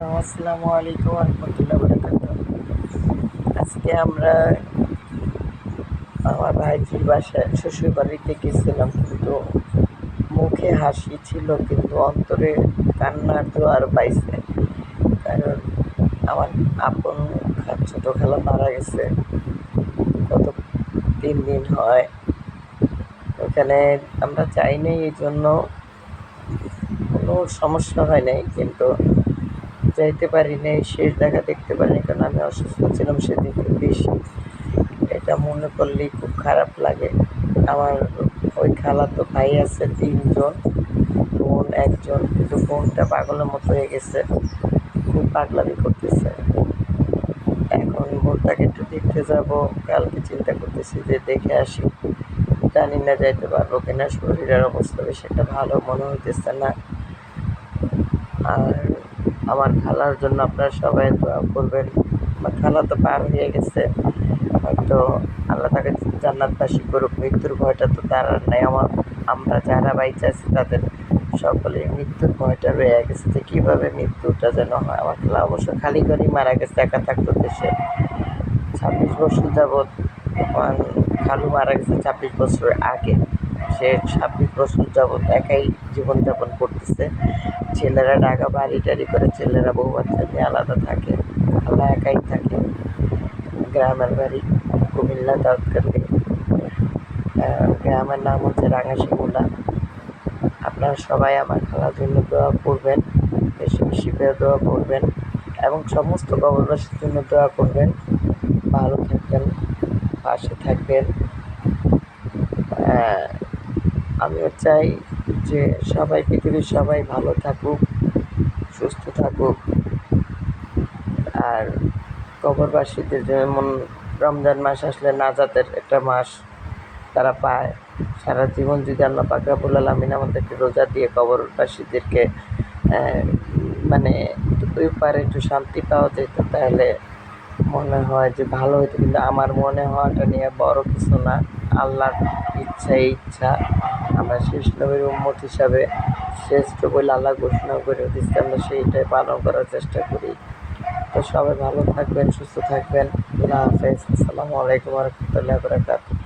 আসসালামু আলাইকুম রহমতুল্লাহ বরকাত। আজকে আমরা আমার ভাইজির বাসায় শ্বশুর বাড়িতে গেছিলাম, কিন্তু মুখে হাসি ছিল কিন্তু অন্তরে কান্নার জোয়ার পাইছে। কারণ আমার আপন ছোটো খালা মারা গেছে গত 3 দিন হয়। ওখানে আমরা যাই নাই, এই জন্য কোনো সমস্যা হয় নাই, কিন্তু যাইতে পারি নাই, শেষ দেখা দেখতে পারিনি, কারণ আমি অসুস্থ ছিলাম সেদিন খুব বেশি। এটা মনে করলেই খুব খারাপ লাগে। আমার ওই খালাতো ভাই আছে 3 জন, বোন 1জন, কিন্তু বোনটা পাগলের মতো হয়ে গেছে, খুব পাগলামি করতেছে। এখন বোনটাকে একটু দেখতে যাব, কালকে চিন্তা করতেছি যে দেখে আসি। জানি না যাইতে পারবো কিনা, শরীরের অবস্থা বেশি একটা ভালো মনে হইতেছে না। আর আমার খালার জন্য আপনারা সবাই দোয়া করবেন। আমার খালা তো পার হয়ে গেছে, হয়তো আল্লাহ তাকে জান্নাতবাসী করুক। মৃত্যুর ভয়টা তো তার আর নাই। আমরা যারা বাইচে আছি তাদের সকলের মৃত্যুর ভয়টা রয়ে গেছে, যে কীভাবে মৃত্যুটা যেন হয়। আমার খালা অবশ্য খালি করেই মারা গেছে, একা থাকতো দেশে। 26 বছর যাবৎ আমার খালু মারা গেছে 26 বছর আগে। সে 26 বছর যাবৎ একাই জীবনযাপন করতেছে। ছেলেরা ঢাকা বাড়ি টাড়ি করে, ছেলেরা বউ বাচ্চা নিয়ে আলাদা থাকে, খালা একাই থাকে। গ্রামের বাড়ি কুমিল্লা দাউদকান্দি। গ্রামের নাম হচ্ছে রাঙাশিমুলা। আপনারা সবাই আমার খালার জন্য দোয়া করবেন, বেশি বেশি করে দোয়া করবেন, এবং সমস্ত কবরবাসীর জন্য দোয়া করবেন। ভালো থাকবেন, পাশে থাকবেন। আমিও চাই যে সবাই, পৃথিবীর সবাই ভালো থাকুক, সুস্থ থাকুক। আর কবরবাসীদের যেমন রমজান মাস আসলে নাজাতের একটা মাস তারা পায়, সারা জীবন যদি আল্লাহ পাক রব্বুল আলামিন আমাদেরকে রোজা দিয়ে কবরবাসীদেরকে মানে ওই পারে একটু শান্তি পাওয়া যেত, তাহলে মনে হয় যে ভালো হতো। কিন্তু আমার মনে হওয়াটা নিয়ে বড় কিছু না, আল্লাহর ইচ্ছা। আমরা শেষ নবীর উম্মত হিসাবে শ্রেষ্ঠ বলে আল্লাহ ঘোষণা করে দিচ্ছে, আমরা সেইটাই পালন করার চেষ্টা করি। তো সবাই ভালো থাকবেন, সুস্থ থাকবেন। আল্লাহ হাফেজ। আসসালামু আলাইকুম রহমতুল্লাহ বরকাত।